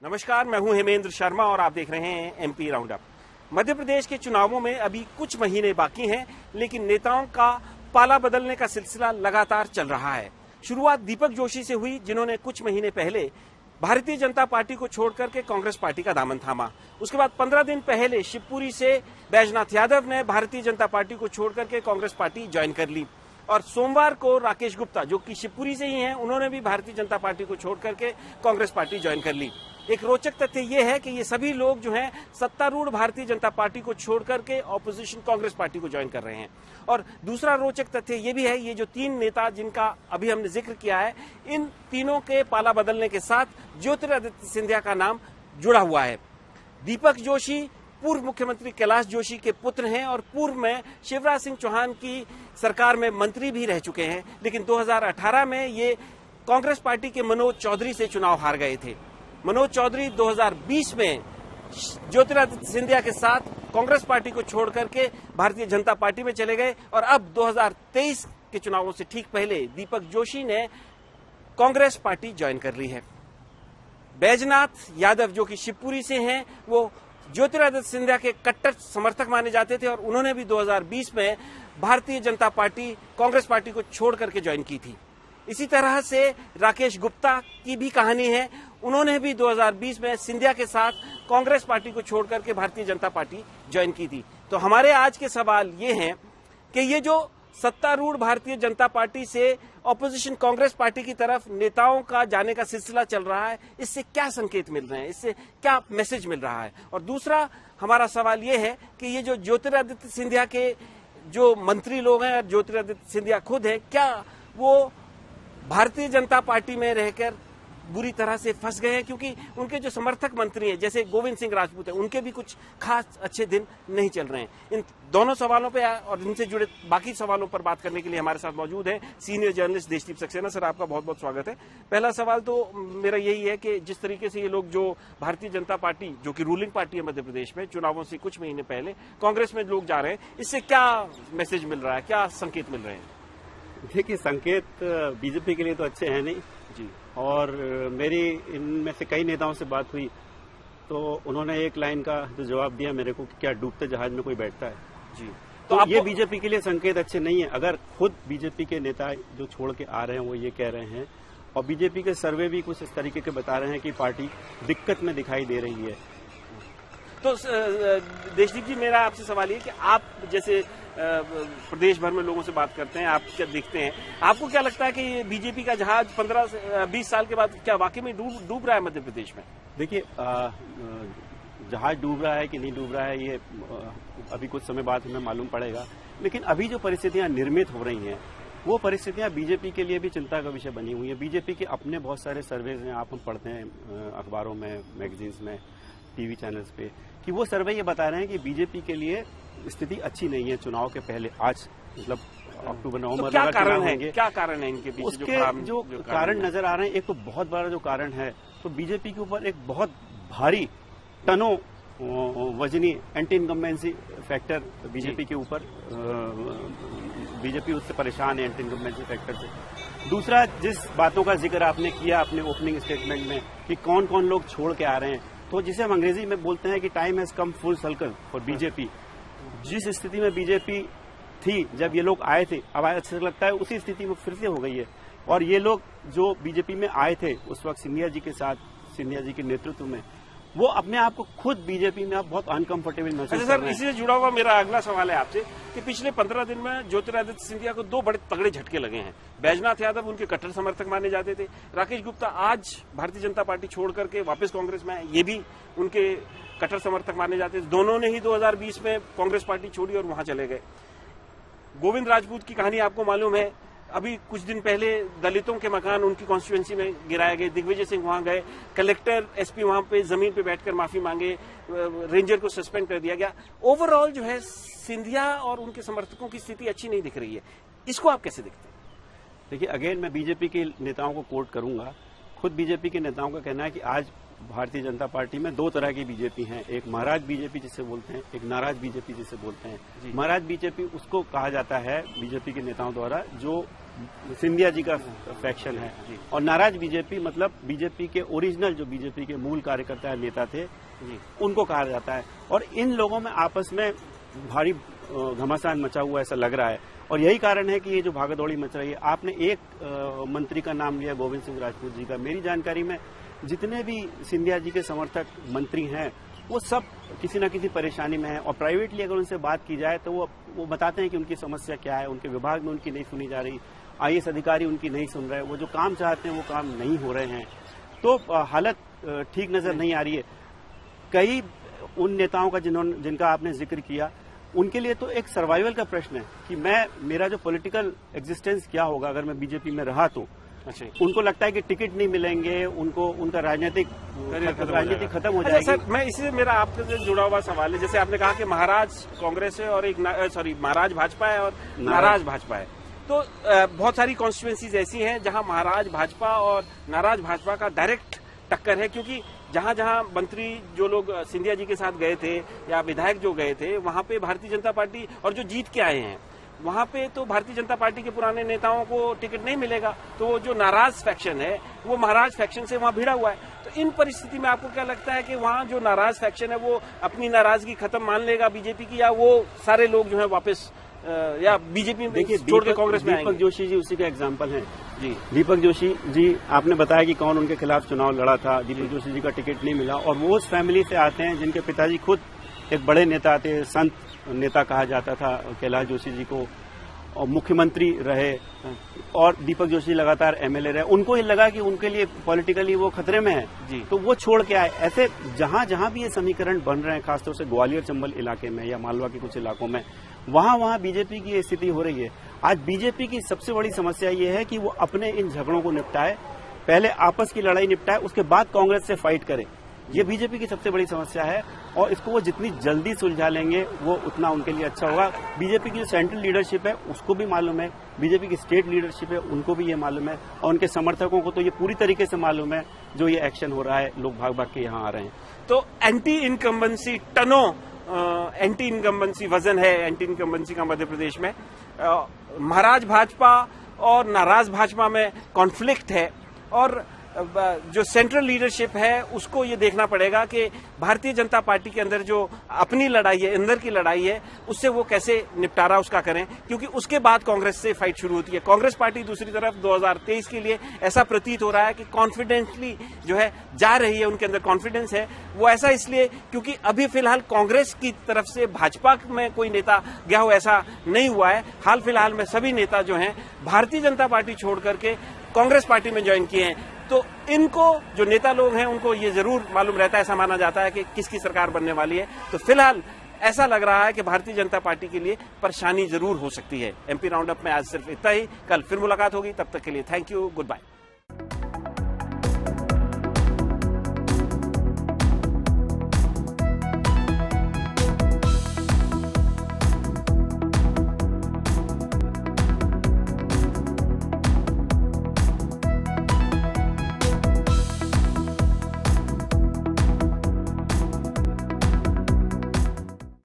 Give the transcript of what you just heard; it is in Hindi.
नमस्कार, मैं हूं हेमेंद्र शर्मा और आप देख रहे हैं MP round up. Madhya Pradesh के चुनावों में अभी कुछ महीने बाकी हैं, लेकिन नेताओं का पाला बदलने का सिलसिला लगातार चल रहा है। शुरुआत दीपक जोशी से हुई, जिन्होंने कुछ महीने पहले भारतीय जनता पार्टी को छोड़कर के कांग्रेस पार्टी का दामन थामा। उसके बाद 15 दिन पहले शिवपुरी से बैजनाथ यादव ने भारतीय जनता पार्टी को छोड़कर के कांग्रेस पार्टी ज्वाइन कर ली और सोमवार को राकेश गुप्ता, जो कि शिवपुरी से ही हैं, उन्होंने भी भारतीय जनता पार्टी को छोड़कर के कांग्रेस पार्टी ज्वाइन कर ली। एक रोचक तथ्य ये है कि ये सभी लोग जो हैं सत्तारूढ़ भारतीय जनता पार्टी को छोड़कर के ऑपोजिशन कांग्रेस पार्टी को ज्वाइन कर रहे हैं। और दूसरा रोचक तथ्य ये भी है, ये जो तीन नेता जिनका अभी हमने जिक्र किया है, इन तीनों के पाला बदलने के साथ ज्योतिरादित्य सिंधिया का नाम जुड़ा हुआ है। दीपक जोशी पूर्व मुख्यमंत्री कैलाश जोशी के पुत्र हैं और पूर्व में शिवराज सिंह चौहान की सरकार में मंत्री भी रह चुके हैं, लेकिन 2018 में ये कांग्रेस पार्टी के मनोज चौधरी से चुनाव हार गए थे। मनोज चौधरी 2020 में ज्योतिरादित्य सिंधिया के साथ कांग्रेस पार्टी को छोड़ करके भारतीय जनता पार्टी में चले गए और अब 2023 के चुनावों से ठीक पहले दीपक जोशी ने कांग्रेस पार्टी ज्वाइन कर ली है। बैजनाथ यादव, जो कि शिवपुरी से हैं, वो ज्योतिरादित्य सिंधिया के कट्टर समर्थक माने जाते थे और उन्होंने भी 2020 में भारतीय जनता पार्टी कांग्रेस पार्टी को छोड़ करके ज्वाइन की थी। इसी तरह से राकेश गुप्ता की भी कहानी है, उन्होंने भी 2020 में सिंधिया के साथ कांग्रेस पार्टी को छोड़ करके भारतीय जनता पार्टी ज्वाइन की थी। तो हमारे आज के सवाल ये हैं कि ये जो सत्तारूढ़ भारतीय जनता पार्टी से ऑपोजिशन कांग्रेस पार्टी की तरफ नेताओं का जाने का सिलसिला चल रहा है, इससे क्या संकेत मिल रहे हैं, इससे क्या मैसेज मिल रहा है। और दूसरा हमारा सवाल ये है कि ये जो ज्योतिरादित्य सिंधिया के जो मंत्री लोग हैं और ज्योतिरादित्य सिंधिया खुद है, क्या वो भारतीय जनता पार्टी में रहकर बुरी तरह से फंस गए हैं, क्योंकि उनके जो समर्थक मंत्री हैं जैसे गोविंद सिंह राजपूत हैं, उनके भी कुछ खास अच्छे दिन नहीं चल रहे हैं। इन दोनों सवालों पे और इनसे जुड़े बाकी सवालों पर बात करने के लिए हमारे साथ मौजूद है senior journalist Deshdeep Saxena. Sir, आपका बहुत बहुत स्वागत है। पहला सवाल तो मेरा यही है कि जिस तरीके से ये लोग जो भारतीय जनता पार्टी, जो कि रूलिंग पार्टी है मध्य प्रदेश में, चुनावों से कुछ महीने पहले कांग्रेस में लोग जा रहे हैं, इससे क्या मैसेज मिल रहा है, क्या संकेत मिल रहे हैं? देखिए, संकेत बीजेपी के लिए तो अच्छे हैं नहीं जी। और मेरी इनमें से कई नेताओं से बात हुई तो उन्होंने एक लाइन का जो जवाब दिया मेरे को कि क्या डूबते जहाज में कोई बैठता है जी। तो ये बीजेपी के लिए संकेत अच्छे नहीं है। अगर खुद बीजेपी के नेता जो छोड़ के आ रहे हैं वो ये कह रहे हैं और बीजेपी के सर्वे भी कुछ इस तरीके के बता रहे हैं कि पार्टी दिक्कत में दिखाई दे रही है। तो देशदीप जी, मेरा आपसे सवाल ये कि आप जैसे प्रदेश भर में लोगों से बात करते हैं, आप क्या देखते हैं, आपको क्या लगता है कि ये बीजेपी का जहाज 15 से 20 साल के बाद क्या वाकई में डूब रहा है मध्य प्रदेश में? देखिए, जहाज डूब रहा है कि नहीं डूब रहा है ये अभी कुछ समय बाद हमें मालूम पड़ेगा, लेकिन अभी जो परिस्थितियां निर्मित हो रही हैं वो परिस्थितियां बीजेपी के लिए भी चिंता का विषय बनी हुई है। बीजेपी के अपने बहुत सारे सर्वेज हैं, हम पढ़ते हैं अखबारों में, मैगजीन्स में, टीवी चैनल्स पे, कि वो सर्वे ये बता रहे हैं कि बीजेपी के लिए स्थिति अच्छी नहीं है चुनाव के पहले। आज मतलब अक्टूबर नवंबर तो क्या कारण है, क्या कारण है इनके पीछे? उसके जो कारण नजर आ रहे हैं, एक तो बहुत बड़ा जो कारण है तो बीजेपी के ऊपर एक बहुत भारी टनों वजनी एंटी इनकम्बेंसी फैक्टर बीजेपी के ऊपर, बीजेपी उससे परेशान है एंटी इनकम्बेंसी फैक्टर से। दूसरा, जिस बातों का जिक्र आपने किया अपने ओपनिंग स्टेटमेंट में कि कौन कौन लोग छोड़ के आ रहे हैं, तो जिसे हम अंग्रेजी में बोलते हैं कि time has come full circle for BJP. जिस स्थिति में बीजेपी थी जब ये लोग आए थे, अब अच्छा लगता है उसी स्थिति में फिर से हो गई है। और ये लोग जो बीजेपी में आए थे उस वक्त सिंधिया जी के साथ, सिंधिया जी के नेतृत्व में, वो अपने आप को खुद बीजेपी में आप बहुत अनकंफर्टेबल महसूस कर रहे हैं। सर, इसी से जुड़ा हुआ मेरा अगला सवाल है आपसे कि पिछले 15 दिन में ज्योतिरादित्य सिंधिया को 2 बड़े तगड़े झटके लगे हैं। बैजनाथ यादव उनके कट्टर समर्थक माने जाते थे, राकेश गुप्ता आज भारतीय जनता पार्टी छोड़ करके वापस कांग्रेस में आए, ये भी उनके कट्टर समर्थक माने जाते थे। दोनों ने ही 2020 में कांग्रेस पार्टी छोड़ी और वहां चले गए। गोविंद राजपूत की कहानी आपको मालूम है, अभी कुछ दिन पहले दलितों के मकान उनकी कॉन्स्टिट्यूएंसी में गिराए गए, दिग्विजय सिंह वहां गए, कलेक्टर एसपी वहां पे जमीन पे बैठकर माफी मांगे, रेंजर को सस्पेंड कर दिया गया। ओवरऑल जो है सिंधिया और उनके समर्थकों की स्थिति अच्छी नहीं दिख रही है, इसको आप कैसे देखते हैं? देखिए, अगेन मैं बीजेपी के नेताओं को कोट करूंगा। खुद बीजेपी के नेताओं का कहना है कि आज भारतीय जनता पार्टी में 2 तरह की बीजेपी है, एक महाराज बीजेपी जिसे बोलते हैं, एक नाराज बीजेपी जिसे बोलते हैं। महाराज बीजेपी उसको कहा जाता है बीजेपी के नेताओं द्वारा जो सिंधिया जी का फैक्शन है, और नाराज बीजेपी मतलब बीजेपी के ओरिजिनल जो बीजेपी के मूल कार्यकर्ता नेता थे उनको कहा जाता है। और इन लोगों में आपस में भारी घमासान मचा हुआ ऐसा लग रहा है, और यही कारण है कि ये जो भागदौड़ी मच रही है। आपने एक मंत्री का नाम लिया, गोविंद सिंह राजपूत जी का। मेरी जानकारी में जितने भी सिंधिया जी के समर्थक मंत्री हैं वो सब किसी न किसी परेशानी में हैं, और प्राइवेटली अगर उनसे बात की जाए तो वो बताते हैं कि उनकी समस्या क्या है, उनके विभाग में उनकी नहीं सुनी जा रही, IAS अधिकारी उनकी नहीं सुन रहे, वो जो काम चाहते हैं वो काम नहीं हो रहे हैं। तो हालत ठीक नजर नहीं आ रही है। कई उन नेताओं का जिनका आपने जिक्र किया, उनके लिए तो एक सर्वाइवल का प्रश्न है कि मेरा जो पॉलिटिकल एग्जिस्टेंस क्या होगा अगर मैं बीजेपी में रहा तो। अच्छा, उनको लगता है कि टिकट नहीं मिलेंगे, उनका राजनीतिक खत्म हो जाएगी। सर, मैं इसी मेरा आपसे जुड़ा हुआ सवाल है, जैसे आपने कहा कि महाराज कांग्रेस है और महाराज भाजपा है और नाराज भाजपा है, तो बहुत सारी कॉन्स्टिट्यूएंसीज ऐसी हैं जहां महाराज भाजपा और नाराज भाजपा का डायरेक्ट टक्कर है, क्योंकि जहां जहां मंत्री जो लोग सिंधिया जी के साथ गए थे या विधायक जो गए थे वहां पे भारतीय जनता पार्टी, और जो जीत के आए हैं वहां पे तो भारतीय जनता पार्टी के पुराने नेताओं को टिकट नहीं मिलेगा, तो वो जो नाराज फैक्शन है वो महाराज फैक्शन से वहां भिड़ा हुआ है। तो इन परिस्थिति में आपको क्या लगता है कि वहां जो नाराज फैक्शन है वो अपनी नाराजगी खत्म मान लेगा बीजेपी की, या वो सारे लोग जो है वापस या बीजेपी में छोड़ के कांग्रेस में आएंगे? दीपक जोशी जी उसी का एग्जाम्पल है जी। दीपक जोशी जी, आपने बताया कि कौन उनके खिलाफ चुनाव लड़ा था। दीपक जोशी जी का टिकट नहीं मिला, और वो उस फैमिली से आते हैं जिनके पिताजी खुद एक बड़े नेता थे, संत नेता कहा जाता था कैलाश जोशी जी को, और मुख्यमंत्री रहे, और दीपक जोशी लगातार MLA रहे। उनको ये लगा कि उनके लिए पॉलिटिकली वो खतरे में है जी, तो वो छोड़ के आए। ऐसे जहां जहां भी ये समीकरण बन रहे हैं, खासतौर से ग्वालियर चंबल इलाके में या मालवा के कुछ इलाकों में, वहां बीजेपी की ये स्थिति हो रही है। आज बीजेपी की सबसे बड़ी समस्या ये है कि वो अपने इन झगड़ों को निपटाए, पहले आपस की लड़ाई निपटाए, उसके बाद कांग्रेस से फाइट करे। ये बीजेपी की सबसे बड़ी समस्या है, और इसको वो जितनी जल्दी सुलझा लेंगे वो उतना उनके लिए अच्छा होगा। बीजेपी की जो सेंट्रल लीडरशिप है उसको भी मालूम है, बीजेपी की स्टेट लीडरशिप है उनको भी ये मालूम है, और उनके समर्थकों को तो ये पूरी तरीके से मालूम है जो ये एक्शन हो रहा है, लोग भाग भाग के यहाँ आ रहे हैं। तो एंटी इनकम्बेंसी टनों एंटी इनकम्बेंसी वजन है एंटी इनकम्बेंसी का मध्य प्रदेश में। महाराज भाजपा और नाराज भाजपा में कॉन्फ्लिक्ट है, और जो सेंट्रल लीडरशिप है उसको ये देखना पड़ेगा कि भारतीय जनता पार्टी के अंदर जो अपनी लड़ाई है, अंदर की लड़ाई है, उससे वो कैसे निपटारा उसका करें, क्योंकि उसके बाद कांग्रेस से फाइट शुरू होती है। कांग्रेस पार्टी दूसरी तरफ 2023 के लिए ऐसा प्रतीत हो रहा है कि कॉन्फिडेंटली जो है जा रही है, उनके अंदर कॉन्फिडेंस है। वो ऐसा इसलिए क्योंकि अभी फिलहाल कांग्रेस की तरफ से भाजपा में कोई नेता गया हो ऐसा नहीं हुआ है। हाल फिलहाल में सभी नेता जो हैं भारतीय जनता पार्टी छोड़ करके कांग्रेस पार्टी में ज्वाइन किए हैं। तो इनको जो नेता लोग हैं उनको ये जरूर मालूम रहता है, ऐसा माना जाता है कि किसकी सरकार बनने वाली है। तो फिलहाल ऐसा लग रहा है कि भारतीय जनता पार्टी के लिए परेशानी जरूर हो सकती है। MP राउंड अप में आज सिर्फ इतना ही। कल फिर मुलाकात होगी, तब तक के लिए थैंक यू, गुड बाय।